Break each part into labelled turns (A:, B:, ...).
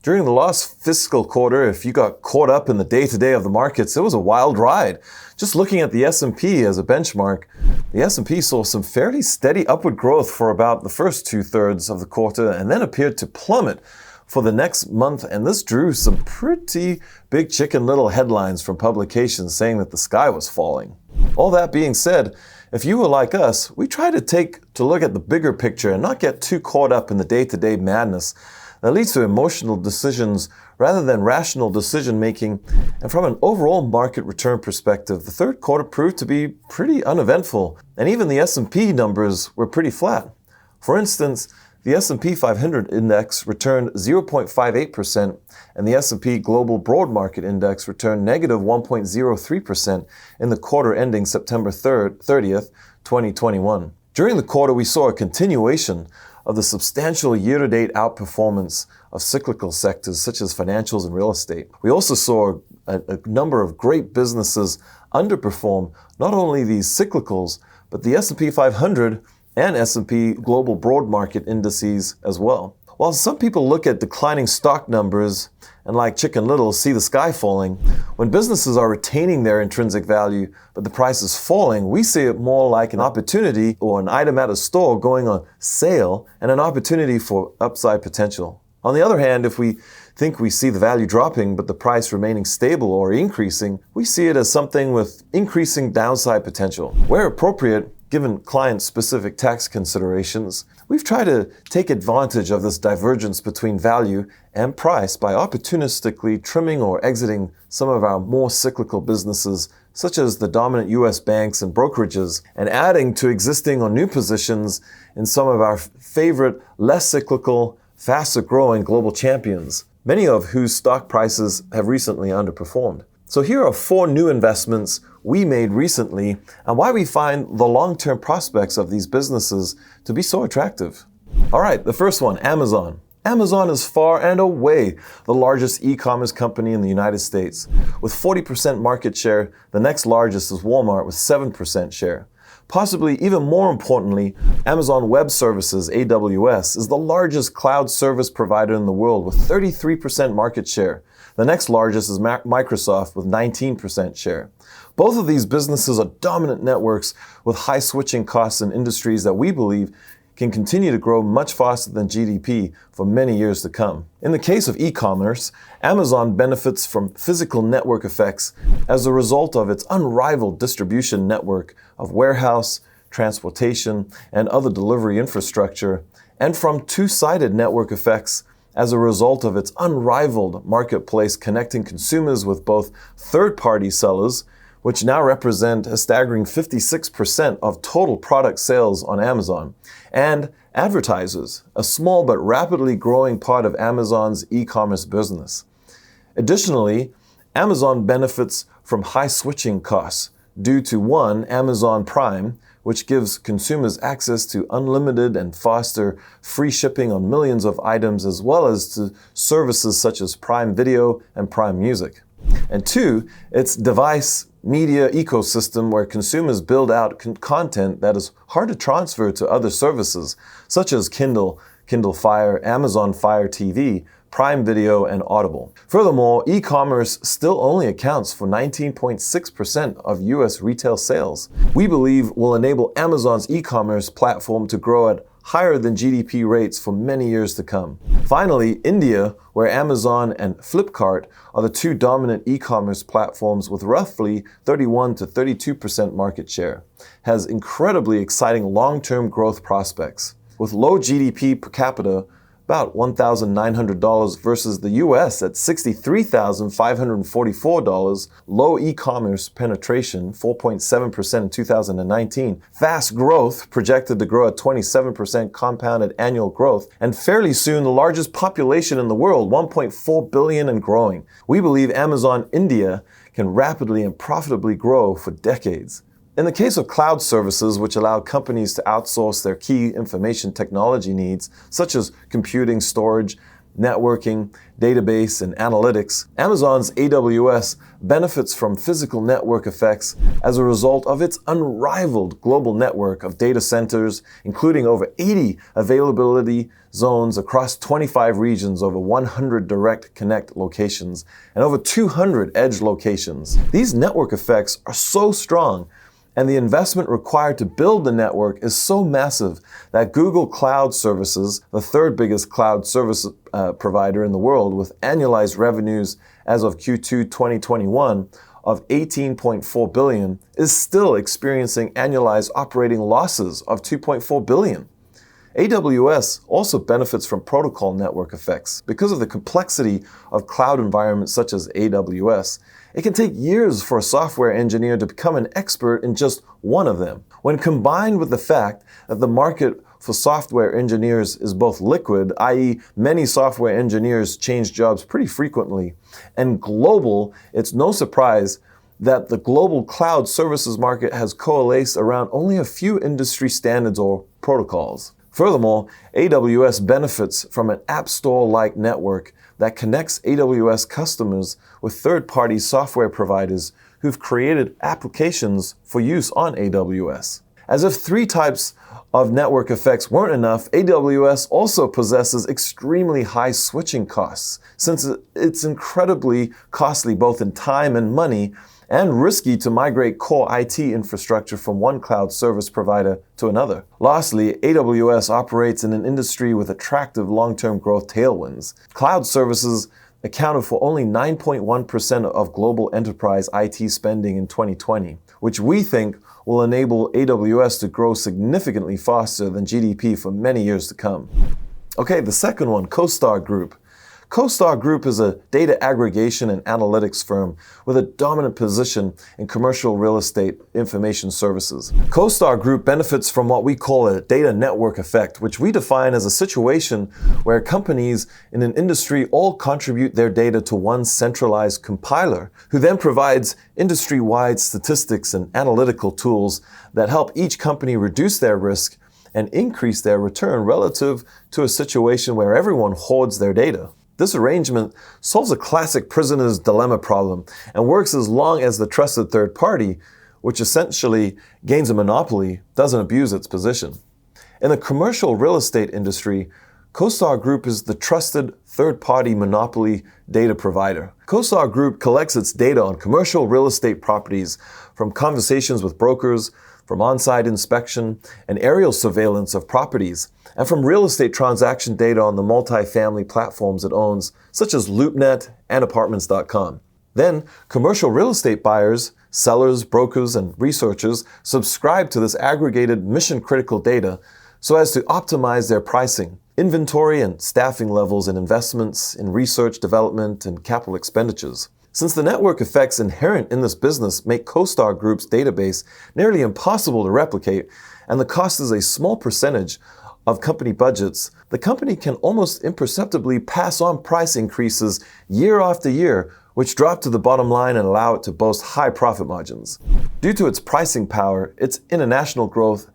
A: During the last fiscal quarter, if you got caught up in the day-to-day of the markets, it was a wild ride. Just looking at the S&P as a benchmark, the S&P saw some fairly steady upward growth for about the first two-thirds of the quarter and then appeared to plummet for the next month, and this drew some pretty big Chicken Little headlines from publications saying that the sky was falling. All that being said, if you were like us, we try to look at the bigger picture and not get too caught up in the day-to-day madness that leads to emotional decisions rather than rational decision-making. And from an overall market return perspective, the third quarter proved to be pretty uneventful, and even the S&P numbers were pretty flat. For instance, the S&P 500 index returned 0.58%, and the S&P Global Broad Market Index returned negative 1.03% in the quarter ending September 30th, 2021. During the quarter, we saw a continuation of the substantial year-to-date outperformance of cyclical sectors such as financials and real estate. We also saw a number of great businesses underperform not only these cyclicals, but the S&P 500 and S&P Global Broad Market Indices as well. While some people look at declining stock numbers and, like Chicken Little, see the sky falling, when businesses are retaining their intrinsic value but the price is falling, we see it more like an opportunity or an item at a store going on sale and an opportunity for upside potential. On the other hand, if we think we see the value dropping but the price remaining stable or increasing, we see it as something with increasing downside potential. Where appropriate, given client-specific tax considerations, we've tried to take advantage of this divergence between value and price by opportunistically trimming or exiting some of our more cyclical businesses, such as the dominant U.S. banks and brokerages, and adding to existing or new positions in some of our favorite, less cyclical, faster-growing global champions, many of whose stock prices have recently underperformed. So here are 4 new investments we made recently and why we find the long-term prospects of these businesses to be so attractive. All right, the first one, Amazon. Amazon is far and away the largest e-commerce company in the United States. With 40% market share, the next largest is Walmart with 7% share. Possibly even more importantly, Amazon Web Services, AWS, is the largest cloud service provider in the world with 33% market share. The next largest is Microsoft with 19% share. Both of these businesses are dominant networks with high switching costs in industries that we believe can continue to grow much faster than GDP for many years to come. In the case of e-commerce, Amazon benefits from physical network effects as a result of its unrivaled distribution network of warehouse, transportation, and other delivery infrastructure, and from two-sided network effects as a result of its unrivaled marketplace connecting consumers with both third-party sellers, which now represent a staggering 56% of total product sales on Amazon, and advertisers, a small but rapidly growing part of Amazon's e-commerce business. Additionally, Amazon benefits from high switching costs due to 1, Amazon Prime, which gives consumers access to unlimited and faster free shipping on millions of items, as well as to services such as Prime Video and Prime Music. And 2, its device media ecosystem where consumers build out content that is hard to transfer to other services, such as Kindle, Kindle Fire, Amazon Fire TV, Prime Video, and Audible. Furthermore, e-commerce still only accounts for 19.6% of US retail sales. We believe will enable Amazon's e-commerce platform to grow at higher than GDP rates for many years to come. Finally, India, where Amazon and Flipkart are the 2 dominant e-commerce platforms with roughly 31 to 32% market share, has incredibly exciting long-term growth prospects. With low GDP per capita, about $1,900 versus the US at $63,544, low e-commerce penetration, 4.7% in 2019, fast growth projected to grow at 27% compounded annual growth, and fairly soon the largest population in the world, 1.4 billion and growing. We believe Amazon India can rapidly and profitably grow for decades. In the case of cloud services, which allow companies to outsource their key information technology needs, such as computing, storage, networking, database, and analytics, Amazon's AWS benefits from physical network effects as a result of its unrivaled global network of data centers, including over 80 availability zones across 25 regions, over 100 direct connect locations, and over 200 edge locations. These network effects are so strong, and the investment required to build the network is so massive that Google Cloud Services, the third biggest cloud service provider in the world with annualized revenues as of Q2 2021 of $18.4 billion, is still experiencing annualized operating losses of $2.4 billion. AWS also benefits from protocol network effects. Because of the complexity of cloud environments such as AWS, it can take years for a software engineer to become an expert in just one of them. When combined with the fact that the market for software engineers is both liquid, i.e. many software engineers change jobs pretty frequently, and global, it's no surprise that the global cloud services market has coalesced around only a few industry standards or protocols. Furthermore, AWS benefits from an App Store-like network that connects AWS customers with third-party software providers who've created applications for use on AWS. As if three types of network effects weren't enough, AWS also possesses extremely high switching costs, since it's incredibly costly both in time and money, and risky to migrate core IT infrastructure from one cloud service provider to another. Lastly, AWS operates in an industry with attractive long-term growth tailwinds. Cloud services accounted for only 9.1% of global enterprise IT spending in 2020, which we think will enable AWS to grow significantly faster than GDP for many years to come. Okay, the second one, CoStar Group. CoStar Group is a data aggregation and analytics firm with a dominant position in commercial real estate information services. CoStar Group benefits from what we call a data network effect, which we define as a situation where companies in an industry all contribute their data to one centralized compiler, who then provides industry-wide statistics and analytical tools that help each company reduce their risk and increase their return relative to a situation where everyone hoards their data. This arrangement solves a classic prisoner's dilemma problem and works as long as the trusted third party, which essentially gains a monopoly, doesn't abuse its position. In the commercial real estate industry, CoStar Group is the trusted third-party monopoly data provider. CoStar Group collects its data on commercial real estate properties from conversations with brokers, from on-site inspection and aerial surveillance of properties, and from real estate transaction data on the multifamily platforms it owns, such as LoopNet and Apartments.com. Then, commercial real estate buyers, sellers, brokers, and researchers subscribe to this aggregated mission-critical data so as to optimize their pricing, inventory, and staffing levels in investments, in research, development, and capital expenditures. Since the network effects inherent in this business make CoStar Group's database nearly impossible to replicate, and the cost is a small percentage of company budgets, the company can almost imperceptibly pass on price increases year after year, which drop to the bottom line and allow it to boast high profit margins. Due to its pricing power, its international growth,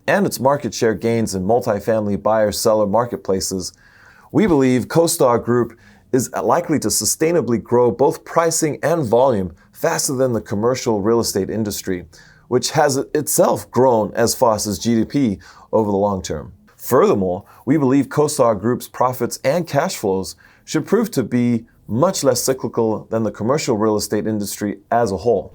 A: and its market share gains in multifamily buyer-seller marketplaces, we believe CoStar Group is likely to sustainably grow both pricing and volume faster than the commercial real estate industry, which has itself grown as fast as GDP over the long term. Furthermore, we believe CoStar Group's profits and cash flows should prove to be much less cyclical than the commercial real estate industry as a whole.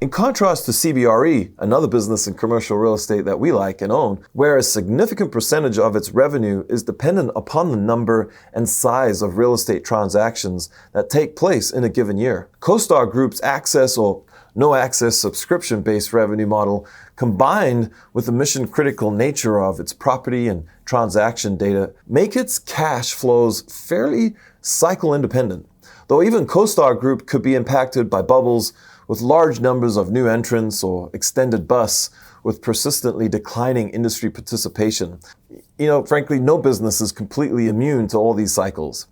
A: In contrast to CBRE, another business in commercial real estate that we like and own, where a significant percentage of its revenue is dependent upon the number and size of real estate transactions that take place in a given year. CoStar Group's access or no-access subscription-based revenue model, combined with the mission-critical nature of its property and transaction data, make its cash flows fairly cycle-independent. Though even CoStar Group could be impacted by bubbles with large numbers of new entrants or extended busts with persistently declining industry participation. Frankly, no business is completely immune to all these cycles.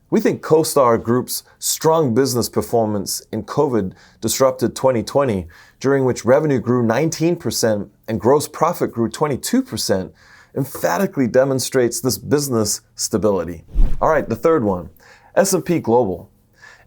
A: We think CoStar Group's strong business performance in COVID-disrupted 2020, during which revenue grew 19% and gross profit grew 22%, emphatically demonstrates this business stability. All right, the third one, S&P Global.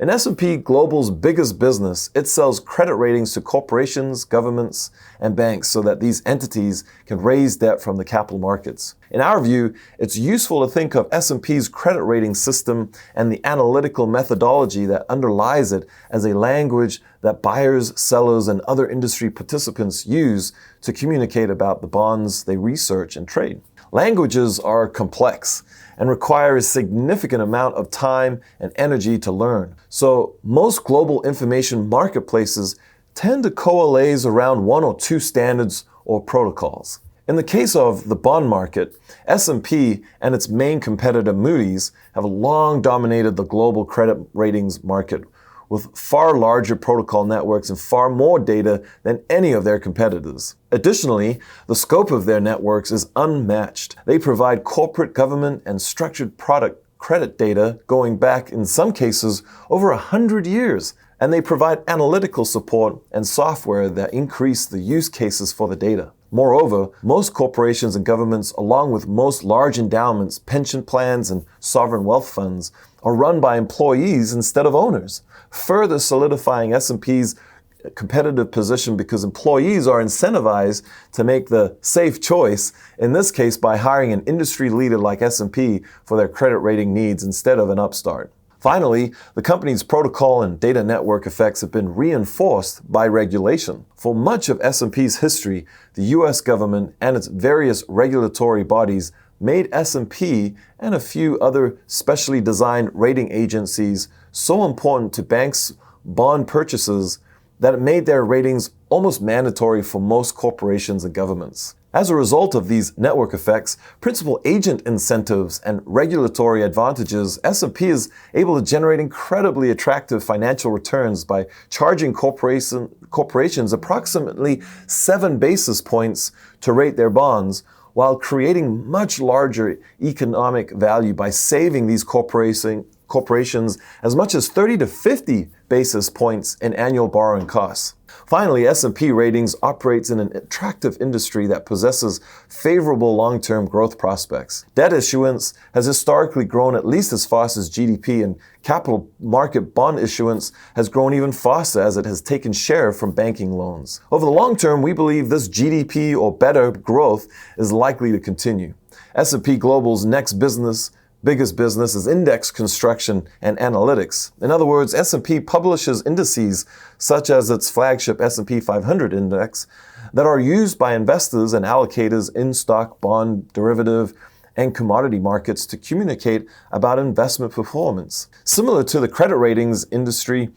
A: In S&P Global's biggest business, it sells credit ratings to corporations, governments, and banks so that these entities can raise debt from the capital markets. In our view, it's useful to think of S&P's credit rating system and the analytical methodology that underlies it as a language that buyers, sellers, and other industry participants use to communicate about the bonds they research and trade. Languages are complex and require a significant amount of time and energy to learn. So most global information marketplaces tend to coalesce around one or two standards or protocols. In the case of the bond market, S&P and its main competitor Moody's have long dominated the global credit ratings market with far larger protocol networks and far more data than any of their competitors. Additionally, the scope of their networks is unmatched. They provide corporate, government, and structured product credit data going back, in some cases, over 100 years. And they provide analytical support and software that increase the use cases for the data. Moreover, most corporations and governments, along with most large endowments, pension plans, and sovereign wealth funds, are run by employees instead of owners, further solidifying S&P's competitive position because employees are incentivized to make the safe choice, in this case by hiring an industry leader like S&P for their credit rating needs instead of an upstart. Finally, the company's protocol and data network effects have been reinforced by regulation. For much of S&P's history, the U.S. government and its various regulatory bodies made S&P and a few other specially designed rating agencies so important to banks' bond purchases that it made their ratings almost mandatory for most corporations and governments. As a result of these network effects, principal agent incentives, and regulatory advantages, S&P is able to generate incredibly attractive financial returns by charging corporations approximately 7 basis points to rate their bonds, while creating much larger economic value by saving these corporations as much as 30 to 50 basis points in annual borrowing costs. Finally, S&P Ratings operates in an attractive industry that possesses favorable long-term growth prospects. Debt issuance has historically grown at least as fast as GDP, and capital market bond issuance has grown even faster as it has taken share from banking loans. Over the long term, we believe this GDP or better growth is likely to continue. S&P Global's biggest business is index construction and analytics. In other words, S&P publishes indices such as its flagship S&P 500 index that are used by investors and allocators in stock, bond, derivative, and commodity markets to communicate about investment performance. Similar to the credit ratings industry,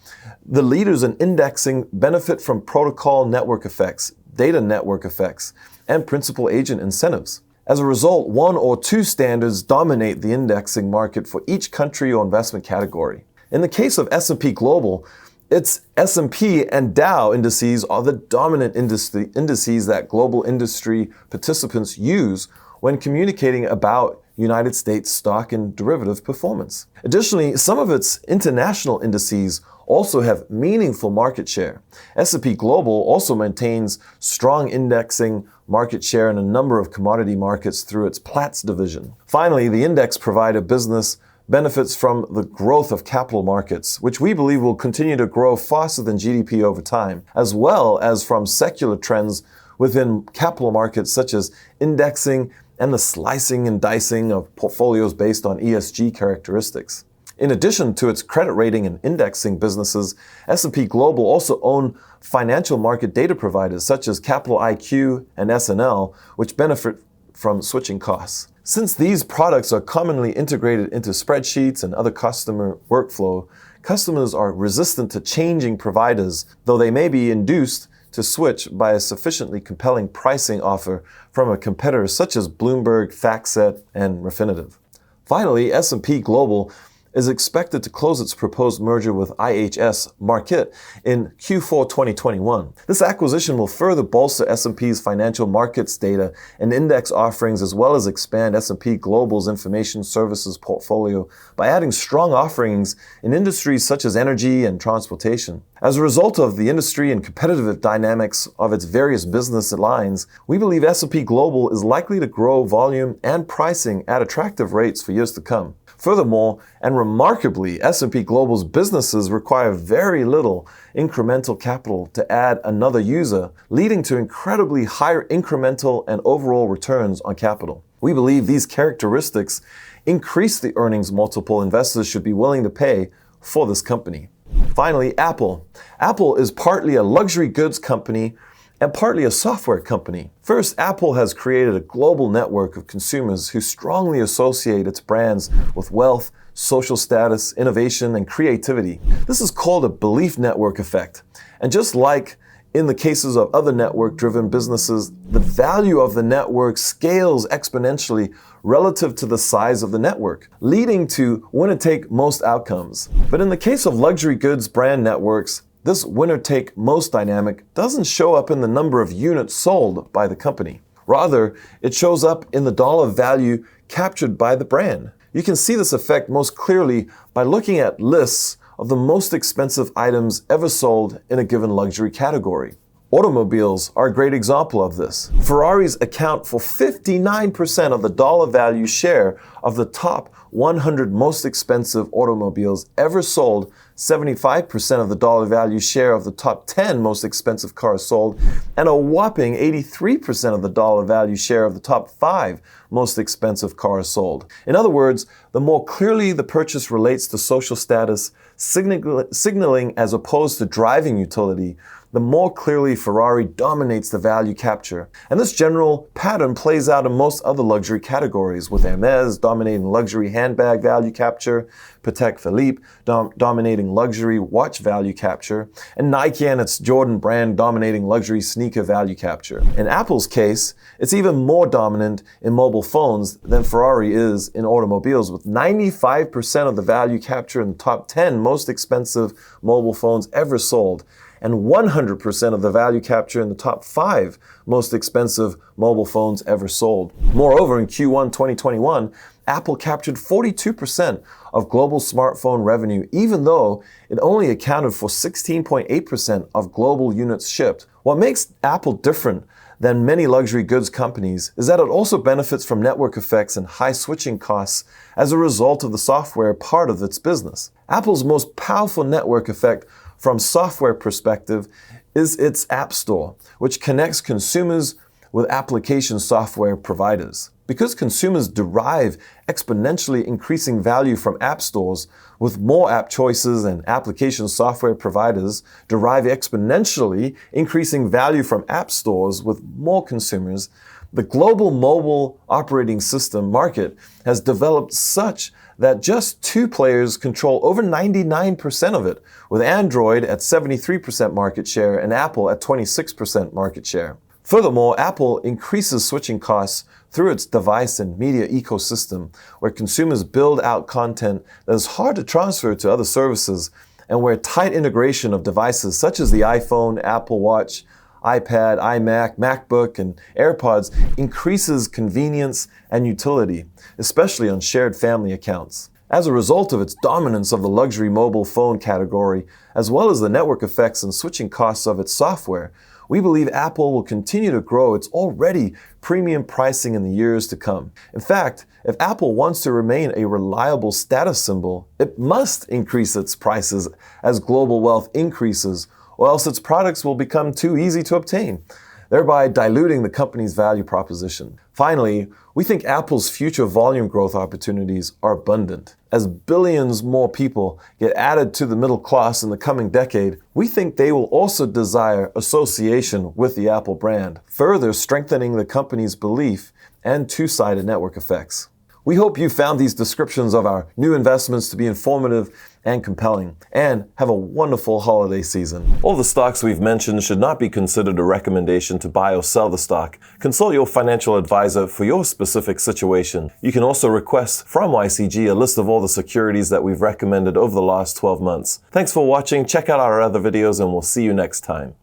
A: the leaders in indexing benefit from protocol network effects, data network effects, and principal agent incentives. As a result, one or two standards dominate the indexing market for each country or investment category. In the case of S&P Global, its S&P and Dow indices are the dominant indices that global industry participants use when communicating about United States stock and derivative performance. Additionally, some of its international indices also have meaningful market share. S&P Global also maintains strong indexing market share in a number of commodity markets through its Platts division. Finally, the index provider business benefits from the growth of capital markets, which we believe will continue to grow faster than GDP over time, as well as from secular trends within capital markets such as indexing and the slicing and dicing of portfolios based on ESG characteristics. In addition to its credit rating and indexing businesses, S&P Global also owns financial market data providers such as Capital IQ and SNL, which benefit from switching costs. Since these products are commonly integrated into spreadsheets and other customer workflow, customers are resistant to changing providers, though they may be induced to switch by a sufficiently compelling pricing offer from a competitor such as Bloomberg, FactSet, and Refinitiv. Finally, S&P Global is expected to close its proposed merger with IHS Markit in Q4 2021. This acquisition will further bolster S&P's financial markets data and index offerings, as well as expand S&P Global's information services portfolio by adding strong offerings in industries such as energy and transportation. As a result of the industry and competitive dynamics of its various business lines, we believe S&P Global is likely to grow volume and pricing at attractive rates for years to come. Furthermore, and remarkably, S&P Global's businesses require very little incremental capital to add another user, leading to incredibly higher incremental and overall returns on capital. We believe these characteristics increase the earnings multiple investors should be willing to pay for this company. Finally, Apple. Apple is partly a luxury goods company and partly a software company. First, Apple has created a global network of consumers who strongly associate its brands with wealth, social status, innovation, and creativity. This is called a belief network effect. And just like in the cases of other network-driven businesses, the value of the network scales exponentially relative to the size of the network, leading to winner-take-most outcomes. But in the case of luxury goods brand networks, this winner-take-most dynamic doesn't show up in the number of units sold by the company. Rather, it shows up in the dollar value captured by the brand. You can see this effect most clearly by looking at lists of the most expensive items ever sold in a given luxury category. Automobiles are a great example of this. Ferraris account for 59% of the dollar value share of the top 100 most expensive automobiles ever sold, 75% of the dollar value share of the top 10 most expensive cars sold, and a whopping 83% of the dollar value share of the top 5 most expensive cars sold. In other words, the more clearly the purchase relates to social status, signaling as opposed to driving utility, the more clearly Ferrari dominates the value capture. And this general pattern plays out in most other luxury categories, with Hermes dominating luxury handbag value capture, Patek Philippe dominating luxury watch value capture, and Nike and its Jordan brand dominating luxury sneaker value capture. In Apple's case, it's even more dominant in mobile phones than Ferrari is in automobiles, with 95% of the value capture in the top 10 most expensive mobile phones ever sold, and 100% of the value capture in the top 5 most expensive mobile phones ever sold. Moreover, in Q1 2021, Apple captured 42% of global smartphone revenue, even though it only accounted for 16.8% of global units shipped. What makes Apple different than many luxury goods companies is that it also benefits from network effects and high switching costs as a result of the software part of its business. Apple's most powerful network effect from software perspective is its App Store, which connects consumers with application software providers. Because consumers derive exponentially increasing value from app stores, with more app choices and application software providers derive exponentially increasing value from app stores with more consumers, the global mobile operating system market has developed such that just 2 players control over 99% of it, with Android at 73% market share and Apple at 26% market share. Furthermore, Apple increases switching costs through its device and media ecosystem, where consumers build out content that is hard to transfer to other services, and where tight integration of devices such as the iPhone, Apple Watch, iPad, iMac, MacBook, and AirPods increases convenience and utility, especially on shared family accounts. As a result of its dominance of the luxury mobile phone category, as well as the network effects and switching costs of its software, we believe Apple will continue to grow its already premium pricing in the years to come. In fact, if Apple wants to remain a reliable status symbol, it must increase its prices as global wealth increases, or else its products will become too easy to obtain, thereby diluting the company's value proposition. Finally, we think Apple's future volume growth opportunities are abundant. As billions more people get added to the middle class in the coming decade, we think they will also desire association with the Apple brand, further strengthening the company's belief and two-sided network effects. We hope you found these descriptions of our new investments to be informative and compelling. And have a wonderful holiday season. All the stocks we've mentioned should not be considered a recommendation to buy or sell the stock. Consult your financial advisor for your specific situation. You can also request from YCG a list of all the securities that we've recommended over the last 12 months. Thanks for watching. Check out our other videos and we'll see you next time.